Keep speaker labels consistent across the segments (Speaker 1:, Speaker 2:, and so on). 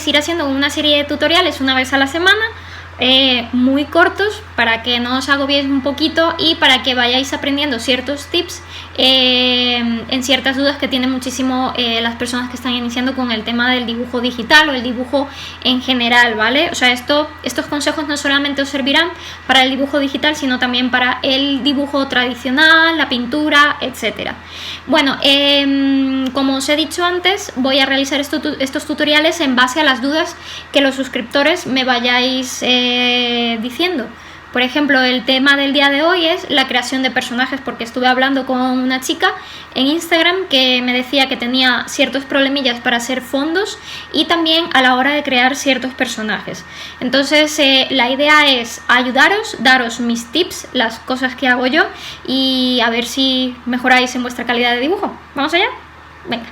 Speaker 1: es ir haciendo una serie de tutoriales una vez a la semana, muy cortos, para que no os agobiéis un poquito y para que vayáis aprendiendo ciertos tips en ciertas dudas que tienen muchísimo las personas que están iniciando con el tema del dibujo digital o el dibujo en general, ¿vale? O sea, estos consejos no solamente os servirán para el dibujo digital, sino también para el dibujo tradicional, la pintura, etcétera. Bueno, como os he dicho antes, voy a realizar estos tutoriales en base a las dudas que los suscriptores me vayáis diciendo. Por ejemplo, el tema del día de hoy es la creación de personajes, porque estuve hablando con una chica en Instagram que me decía que tenía ciertos problemillas para hacer fondos y también a la hora de crear ciertos personajes. Entonces la idea es ayudaros, daros mis tips, las cosas que hago yo, y a ver si mejoráis en vuestra calidad de dibujo. ¿Vamos allá? Venga.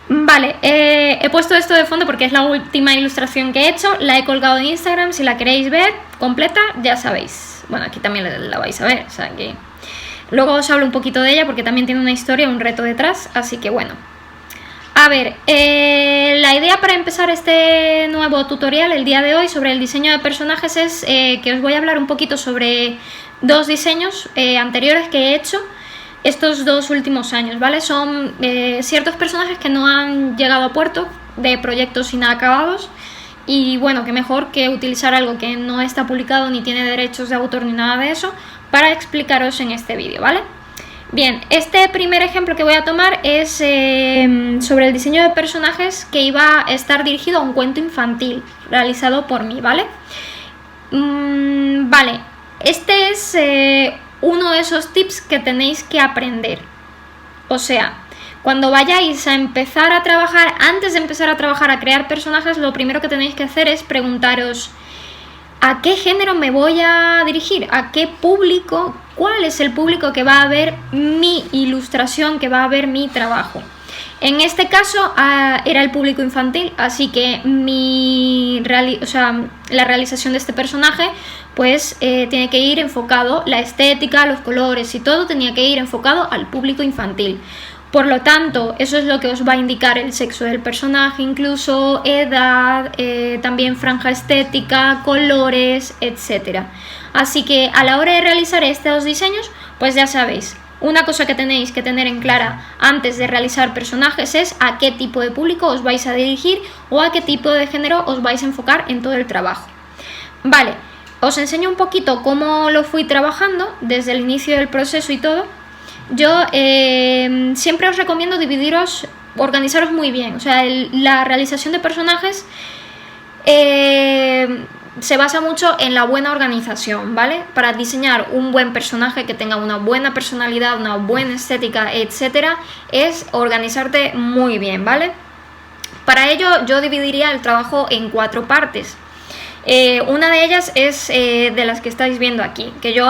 Speaker 1: Vale, he puesto esto de fondo porque es la última ilustración que he hecho, la he colgado en Instagram, si la queréis ver completa ya sabéis, bueno, aquí también la vais a ver, o sea que luego os hablo un poquito de ella porque también tiene una historia, un reto detrás, así que bueno. A ver, la idea para empezar este nuevo tutorial el día de hoy sobre el diseño de personajes es que os voy a hablar un poquito sobre dos diseños anteriores que he hecho estos 2 últimos años, ¿vale? Son ciertos personajes que no han llegado a puerto, de proyectos inacabados, y bueno, que mejor que utilizar algo que no está publicado ni tiene derechos de autor ni nada de eso para explicaros en este vídeo, ¿vale? Bien, este primer ejemplo que voy a tomar es sobre el diseño de personajes que iba a estar dirigido a un cuento infantil realizado por mí, ¿vale? Vale, este es uno de esos tips que tenéis que aprender. O sea, cuando vayáis a empezar a trabajar, antes de empezar a trabajar a crear personajes, lo primero que tenéis que hacer es preguntaros ¿a qué género me voy a dirigir? ¿A qué público? ¿Cuál es el público que va a ver mi ilustración, que va a ver mi trabajo? En este caso era el público infantil, así que la realización de este personaje pues tiene que ir enfocado, la estética, los colores y todo tenía que ir enfocado al público infantil. Por lo tanto, eso es lo que os va a indicar el sexo del personaje, incluso edad, también franja estética, colores, etc. Así que a la hora de realizar estos diseños, pues ya sabéis, una cosa que tenéis que tener en clara antes de realizar personajes es a qué tipo de público os vais a dirigir o a qué tipo de género os vais a enfocar en todo el trabajo. Vale, os enseño un poquito cómo lo fui trabajando desde el inicio del proceso y todo. Yo siempre os recomiendo organizaros muy bien, o sea, la realización de personajes se basa mucho en la buena organización, ¿vale? Para diseñar un buen personaje que tenga una buena personalidad, una buena estética, etcétera, es organizarte muy bien, ¿vale? Para ello yo dividiría el trabajo en 4 partes. Una de ellas es de las que estáis viendo aquí, que yo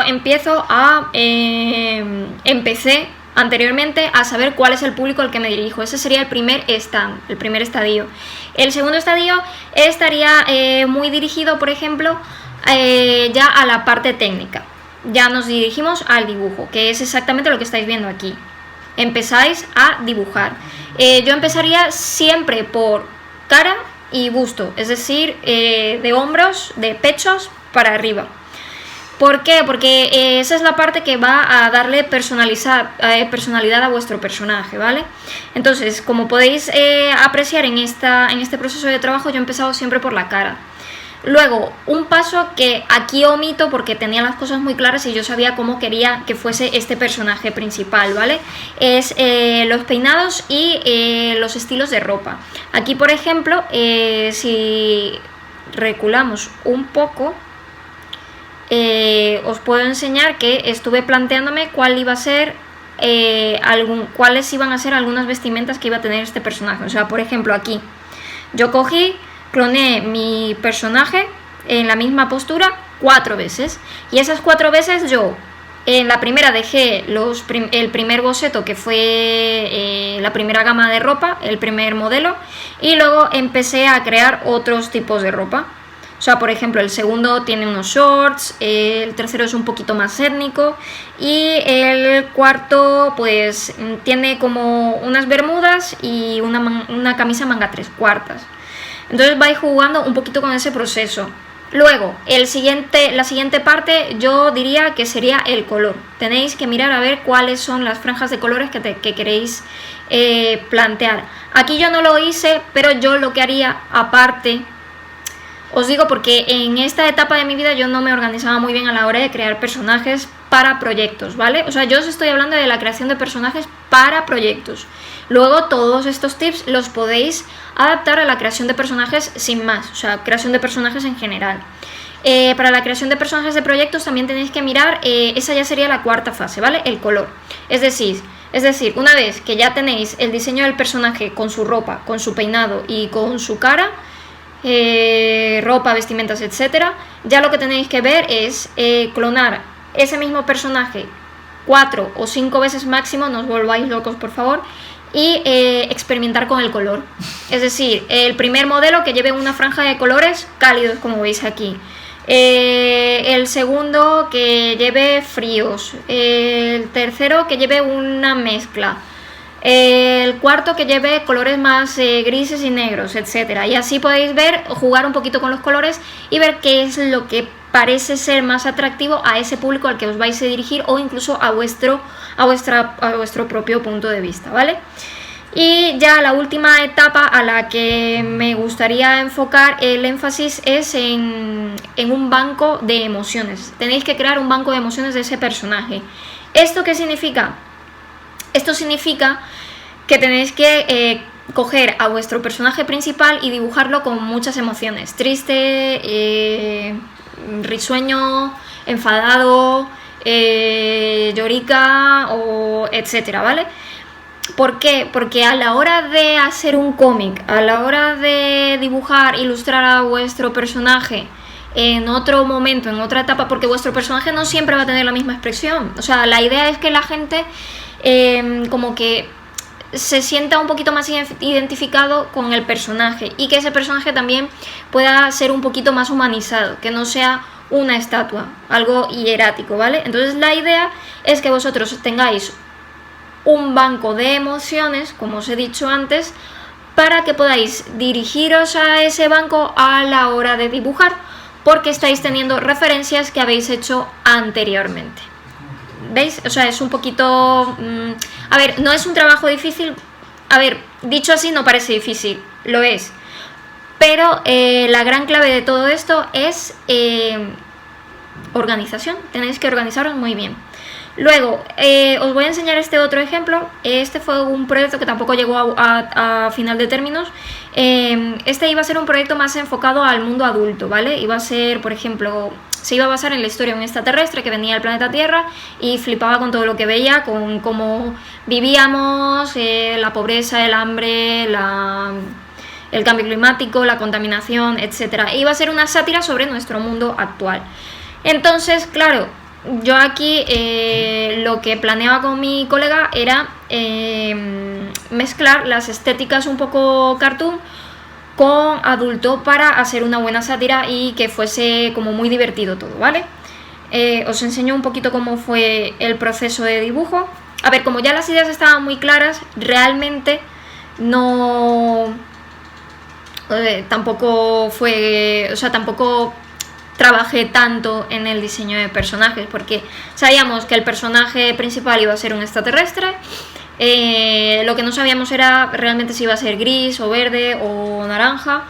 Speaker 1: empecé anteriormente a saber cuál es el público al que me dirijo. Ese sería el primer estadio. El segundo estadio estaría muy dirigido, por ejemplo, ya a la parte técnica. Ya nos dirigimos al dibujo, que es exactamente lo que estáis viendo aquí. Empezáis a dibujar. Yo empezaría siempre por cara y busto, es decir, de hombros, de pechos para arriba. ¿Por qué? Porque esa es la parte que va a darle personalidad a vuestro personaje, ¿vale? Entonces, como podéis apreciar en este proceso de trabajo, yo he empezado siempre por la cara. Luego, un paso que aquí omito porque tenía las cosas muy claras y yo sabía cómo quería que fuese este personaje principal, ¿vale? Es los peinados y los estilos de ropa. Aquí, por ejemplo, si reculamos un poco, os puedo enseñar que estuve planteándome cuáles iban a ser algunas vestimentas que iba a tener este personaje. O sea, por ejemplo, aquí yo cloné mi personaje en la misma postura 4 veces, y esas 4 veces yo en la primera dejé el primer boceto, que fue la primera gama de ropa, el primer modelo, y luego empecé a crear otros tipos de ropa. O sea, por ejemplo, el segundo tiene unos shorts, el tercero es un poquito más étnico y el cuarto pues tiene como unas bermudas y una camisa manga 3/4. Entonces vais jugando un poquito con ese proceso. Luego, la siguiente parte yo diría que sería el color. Tenéis que mirar a ver cuáles son las franjas de colores que queréis plantear. Aquí yo no lo hice, pero yo lo que haría aparte, os digo porque en esta etapa de mi vida yo no me organizaba muy bien a la hora de crear personajes para proyectos, ¿vale? O sea, yo os estoy hablando de la creación de personajes para proyectos. Luego todos estos tips los podéis adaptar a la creación de personajes sin más, o sea, creación de personajes en general. Para la creación de personajes de proyectos también tenéis que mirar, esa ya sería la cuarta fase, ¿vale? El color. Es decir, una vez que ya tenéis el diseño del personaje con su ropa, con su peinado y con su cara, ropa, vestimentas, etcétera, ya lo que tenéis que ver es clonar ese mismo personaje 4 o 5 veces máximo, no os volváis locos por favor, y experimentar con el color. Es decir, el primer modelo que lleve una franja de colores cálidos, como veis aquí. El segundo que lleve fríos. El tercero que lleve una mezcla. El cuarto que lleve colores más grises y negros, etcétera. Y así podéis ver, jugar un poquito con los colores y ver qué es lo que parece ser más atractivo a ese público al que os vais a dirigir, o incluso a vuestro propio punto de vista, ¿vale? Y ya la última etapa a la que me gustaría enfocar el énfasis es en un banco de emociones. Tenéis que crear un banco de emociones de ese personaje. ¿Esto qué significa? Esto significa que tenéis que coger a vuestro personaje principal y dibujarlo con muchas emociones. Triste, risueño, enfadado, llorica, o etcétera, ¿vale? ¿Por qué? Porque a la hora de hacer un cómic, a la hora de dibujar, ilustrar a vuestro personaje en otro momento, en otra etapa, porque vuestro personaje no siempre va a tener la misma expresión. O sea, la idea es que la gente como que se sienta un poquito más identificado con el personaje, y que ese personaje también pueda ser un poquito más humanizado, que no sea una estatua, algo hierático, ¿vale? Entonces la idea es que vosotros tengáis un banco de emociones, como os he dicho antes, para que podáis dirigiros a ese banco a la hora de dibujar, porque estáis teniendo referencias que habéis hecho anteriormente. ¿Veis? O sea, es un poquito... a ver, no es un trabajo difícil. A ver, dicho así no parece difícil, lo es. Pero la gran clave de todo esto es organización. Tenéis que organizaros muy bien. Luego, os voy a enseñar este otro ejemplo. Este fue un proyecto que tampoco llegó a final de términos. Este iba a ser un proyecto más enfocado al mundo adulto, ¿vale? Iba a ser, por ejemplo, se iba a basar en la historia de un extraterrestre que venía del planeta Tierra y flipaba con todo lo que veía, con cómo vivíamos, la pobreza, el hambre, el cambio climático, la contaminación, etcétera. Iba a ser una sátira sobre nuestro mundo actual. Entonces, claro, yo aquí lo que planeaba con mi colega era mezclar las estéticas un poco cartoon con adulto para hacer una buena sátira y que fuese como muy divertido todo, ¿vale? Os enseño un poquito cómo fue el proceso de dibujo. A ver, como ya las ideas estaban muy claras, realmente no... tampoco fue... O sea, tampoco trabajé tanto en el diseño de personajes, porque sabíamos que el personaje principal iba a ser un extraterrestre. Lo que no sabíamos era realmente si iba a ser gris o verde o naranja,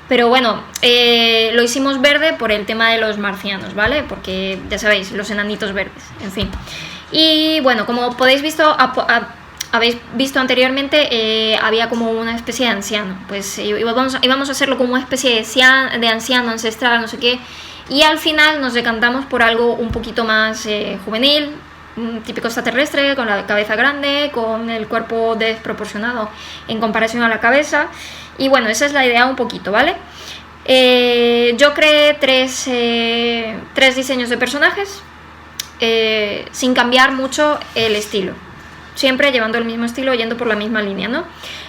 Speaker 1: pero bueno, lo hicimos verde por el tema de los marcianos, ¿vale? Porque ya sabéis, los enanitos verdes, en fin. Y bueno, como habéis visto anteriormente, había como una especie de anciano, pues íbamos a hacerlo como una especie de anciano ancestral, no sé qué, y al final nos decantamos por algo un poquito más juvenil, un típico extraterrestre con la cabeza grande, con el cuerpo desproporcionado en comparación a la cabeza. Y bueno, esa es la idea un poquito, ¿vale? Yo creé tres diseños de personajes sin cambiar mucho el estilo, siempre llevando el mismo estilo, yendo por la misma línea, ¿no?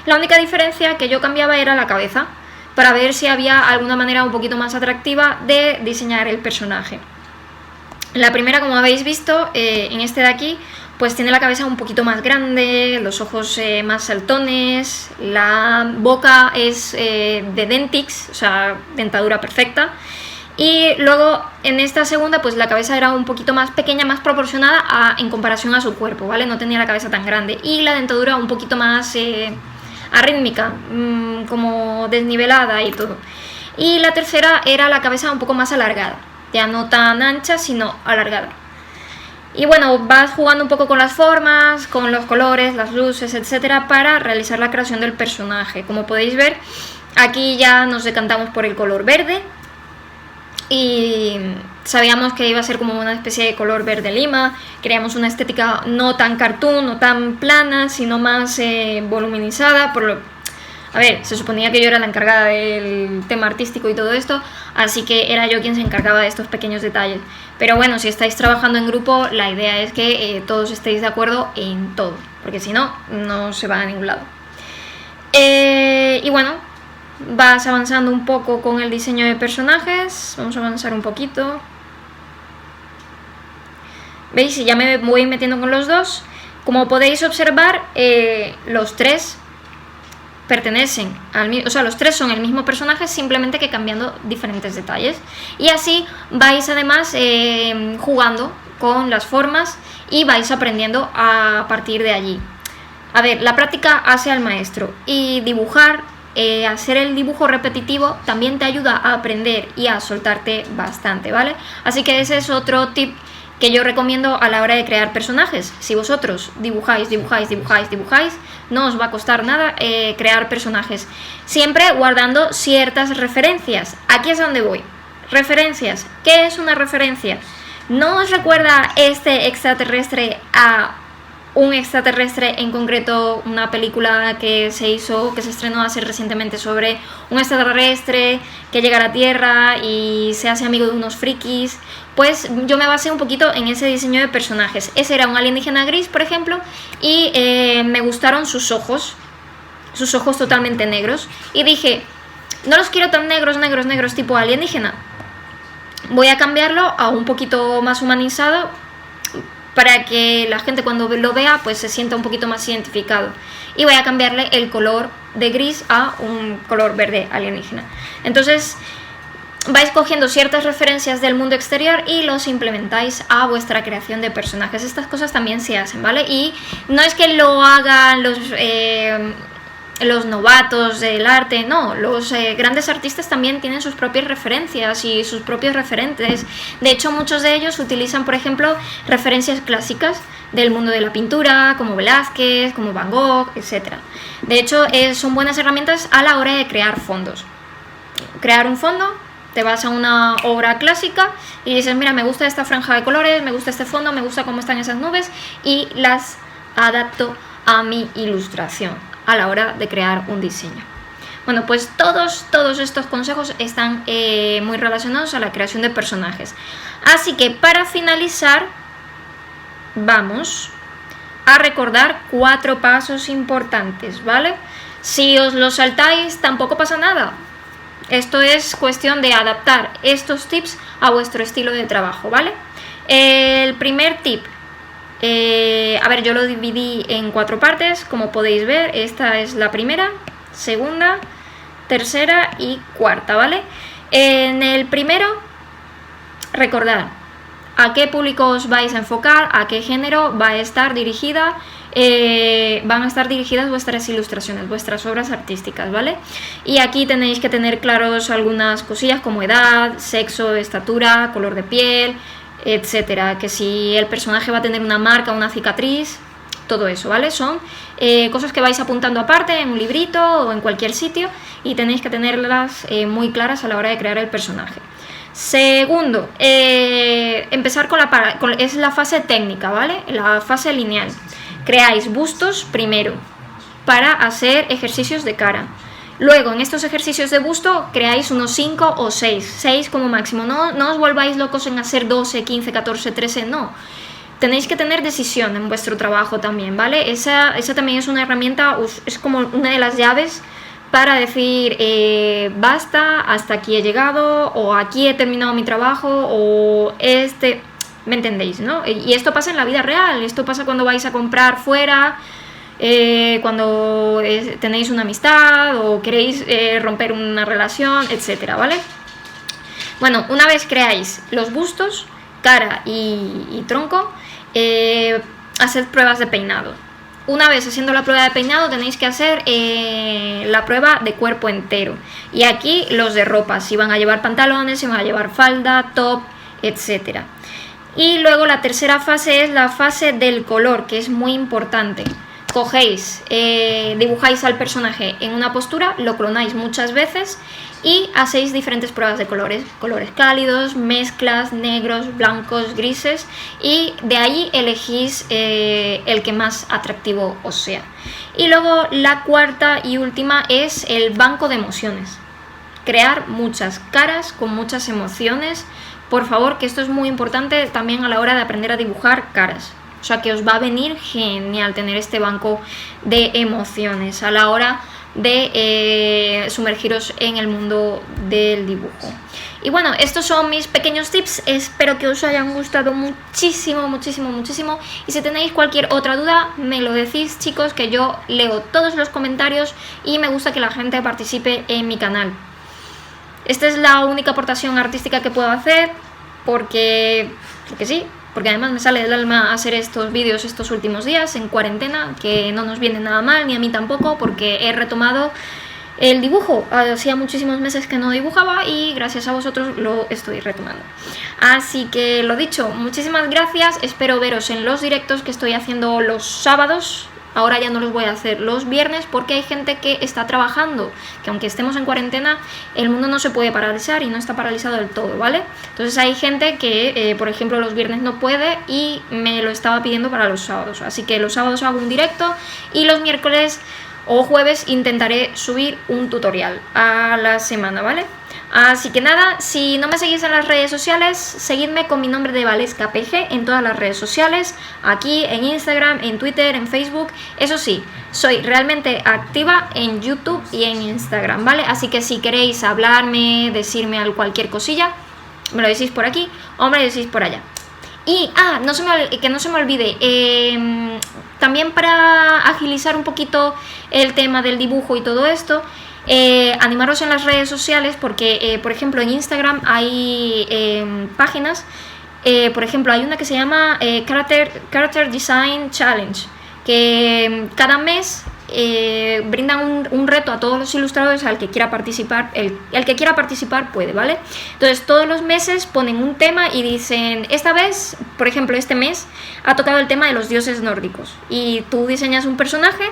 Speaker 1: La única diferencia que yo cambiaba era la cabeza, para ver si había alguna manera un poquito más atractiva de diseñar el personaje. La primera, como habéis visto, en este de aquí, pues tiene la cabeza un poquito más grande, los ojos más saltones, la boca es de Dentix, o sea, dentadura perfecta. Y luego en esta segunda pues la cabeza era un poquito más pequeña, más proporcionada en comparación a su cuerpo, ¿vale? No tenía la cabeza tan grande y la dentadura un poquito más arrítmica, como desnivelada y todo. Y la tercera era la cabeza un poco más alargada, ya no tan ancha sino alargada. Y bueno, vas jugando un poco con las formas, con los colores, las luces, etcétera, para realizar la creación del personaje. Como podéis ver, aquí ya nos decantamos por el color verde y sabíamos que iba a ser como una especie de color verde lima. Creamos una estética no tan cartoon, no tan plana, sino más voluminizada. A ver, se suponía que yo era la encargada del tema artístico y todo esto, así que era yo quien se encargaba de estos pequeños detalles. Pero bueno, si estáis trabajando en grupo, la idea es que todos estéis de acuerdo en todo, porque si no, no se va a ningún lado. Y bueno, vas avanzando un poco con el diseño de personajes. Vamos a avanzar un poquito. ¿Veis? Ya me voy metiendo con los dos. Como podéis observar, los tres pertenecen al mismo, o sea, los tres son el mismo personaje, simplemente que cambiando diferentes detalles. Y así vais además jugando con las formas y vais aprendiendo a partir de allí. A ver, la práctica hace al maestro y dibujar, hacer el dibujo repetitivo también te ayuda a aprender y a soltarte bastante, ¿vale? Así que ese es otro tip que yo recomiendo a la hora de crear personajes. Si vosotros dibujáis, no os va a costar nada crear personajes, siempre guardando ciertas referencias. Aquí es donde voy. Referencias. ¿Qué es una referencia? ¿No os recuerda este extraterrestre a un extraterrestre, en concreto una película que se estrenó hace recientemente sobre un extraterrestre que llega a la Tierra y se hace amigo de unos frikis? Pues yo me basé un poquito en ese diseño de personajes. Ese era un alienígena gris, por ejemplo, y me gustaron sus ojos totalmente negros, y dije, no los quiero tan negros tipo alienígena, voy a cambiarlo a un poquito más humanizado, para que la gente cuando lo vea pues se sienta un poquito más identificado, y voy a cambiarle el color de gris a un color verde alienígena. Entonces vais cogiendo ciertas referencias del mundo exterior y los implementáis a vuestra creación de personajes. Estas cosas también se hacen, ¿vale? Y no es que lo hagan los novatos del arte, no, los grandes artistas también tienen sus propias referencias y sus propios referentes. De hecho, muchos de ellos utilizan, por ejemplo, referencias clásicas del mundo de la pintura, como Velázquez, como Van Gogh, etc. De hecho, son buenas herramientas a la hora de crear fondos. Crear un fondo, te vas a una obra clásica y dices, mira, me gusta esta franja de colores, me gusta este fondo, me gusta cómo están esas nubes, y las adapto a mi ilustración a la hora de crear un diseño. Bueno, pues todos estos consejos están muy relacionados a la creación de personajes. Así que para finalizar, vamos a recordar 4 pasos importantes, ¿vale? Si os los saltáis, tampoco pasa nada. Esto es cuestión de adaptar estos tips a vuestro estilo de trabajo, ¿vale? El primer tip, a ver, yo lo dividí en 4 partes, como podéis ver. Esta es la primera, segunda, tercera y cuarta, ¿vale? En el primero, recordad a qué público os vais a enfocar, a qué género va a estar dirigida, van a estar dirigidas vuestras ilustraciones, vuestras obras artísticas, ¿vale? Y aquí tenéis que tener claros algunas cosillas como edad, sexo, estatura, color de piel, etcétera, que si el personaje va a tener una marca, una cicatriz, todo eso, ¿vale? Son cosas que vais apuntando aparte en un librito o en cualquier sitio, y tenéis que tenerlas muy claras a la hora de crear el personaje. Segundo, empezar es la fase técnica, ¿vale? La fase lineal. Creáis bustos primero para hacer ejercicios de cara. Luego, en estos ejercicios de busto, creáis unos 5 o 6 como máximo. No os volváis locos en hacer 12, 15, 14, 13, no. Tenéis que tener decisión en vuestro trabajo también, ¿vale? Esa también es una herramienta, es como una de las llaves para decir, basta, hasta aquí he llegado, o aquí he terminado mi trabajo, o ¿Me entendéis, no? Y esto pasa en la vida real, esto pasa cuando vais a comprar fuera, cuando tenéis una amistad o queréis romper una relación, etcétera, ¿vale? Bueno, una vez creáis los bustos, cara y tronco, haced pruebas de peinado. Una vez haciendo la prueba de peinado tenéis que hacer la prueba de cuerpo entero. Y aquí los de ropa, si van a llevar pantalones, si van a llevar falda, top, etcétera. Y luego la tercera fase es la fase del color, que es muy importante. Cogéis, dibujáis al personaje en una postura, lo clonáis muchas veces y hacéis diferentes pruebas de colores. Colores cálidos, mezclas, negros, blancos, grises, y de ahí elegís el que más atractivo os sea. Y luego la cuarta y última es el banco de emociones. Crear muchas caras con muchas emociones. Por favor, que esto es muy importante también a la hora de aprender a dibujar caras. O sea que os va a venir genial tener este banco de emociones a la hora de sumergiros en el mundo del dibujo. Y bueno, estos son mis pequeños tips, espero que os hayan gustado muchísimo, muchísimo, muchísimo. Y si tenéis cualquier otra duda, me lo decís, chicos, que yo leo todos los comentarios y me gusta que la gente participe en mi canal. Esta es la única aportación artística que puedo hacer porque sí, porque además me sale del alma hacer estos vídeos estos últimos días en cuarentena, que no nos viene nada mal, ni a mí tampoco, porque he retomado el dibujo. Hacía muchísimos meses que no dibujaba y gracias a vosotros lo estoy retomando. Así que lo dicho, muchísimas gracias, espero veros en los directos que estoy haciendo los sábados. Ahora ya no los voy a hacer los viernes porque hay gente que está trabajando, que aunque estemos en cuarentena, el mundo no se puede paralizar y no está paralizado del todo, ¿vale? Entonces hay gente que, por ejemplo, los viernes no puede y me lo estaba pidiendo para los sábados. Así que los sábados hago un directo y los miércoles o jueves intentaré subir un tutorial a la semana, ¿vale? Así que nada, si no me seguís en las redes sociales, seguidme con mi nombre de Valesca PG en todas las redes sociales, aquí en Instagram, en Twitter, en Facebook. Eso sí, soy realmente activa en YouTube y en Instagram, ¿vale? Así que si queréis hablarme, decirme cualquier cosilla, me lo decís por aquí o me lo decís por allá. Y, que no se me olvide, también para agilizar un poquito el tema del dibujo y todo esto, animaros en las redes sociales porque, por ejemplo, en Instagram hay páginas, por ejemplo, hay una que se llama Character Design Challenge, que cada mes brindan un reto a todos los ilustradores al que quiera participar. El que quiera participar puede, ¿vale? Entonces todos los meses ponen un tema y dicen, esta vez, por ejemplo, este mes ha tocado el tema de los dioses nórdicos y tú diseñas un personaje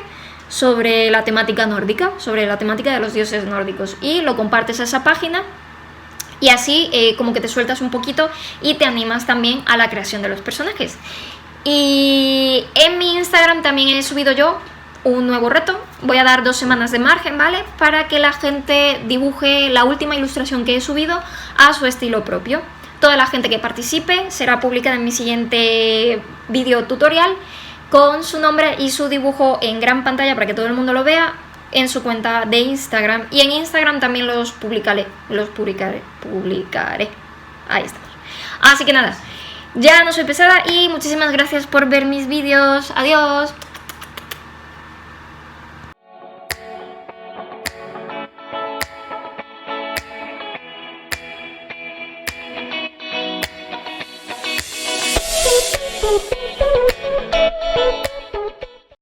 Speaker 1: sobre la temática nórdica, sobre la temática de los dioses nórdicos y lo compartes a esa página y así como que te sueltas un poquito y te animas también a la creación de los personajes. Y en mi Instagram también he subido yo un nuevo reto, voy a dar 2 semanas de margen, ¿vale? Para que la gente dibuje la última ilustración que he subido a su estilo propio. Toda la gente que participe será publicada en mi siguiente vídeo tutorial con su nombre y su dibujo en gran pantalla para que todo el mundo lo vea en su cuenta de Instagram. Y en Instagram también los publicaré. Ahí está. Así que nada, ya no soy pesada y muchísimas gracias por ver mis vídeos. Adiós. Boop.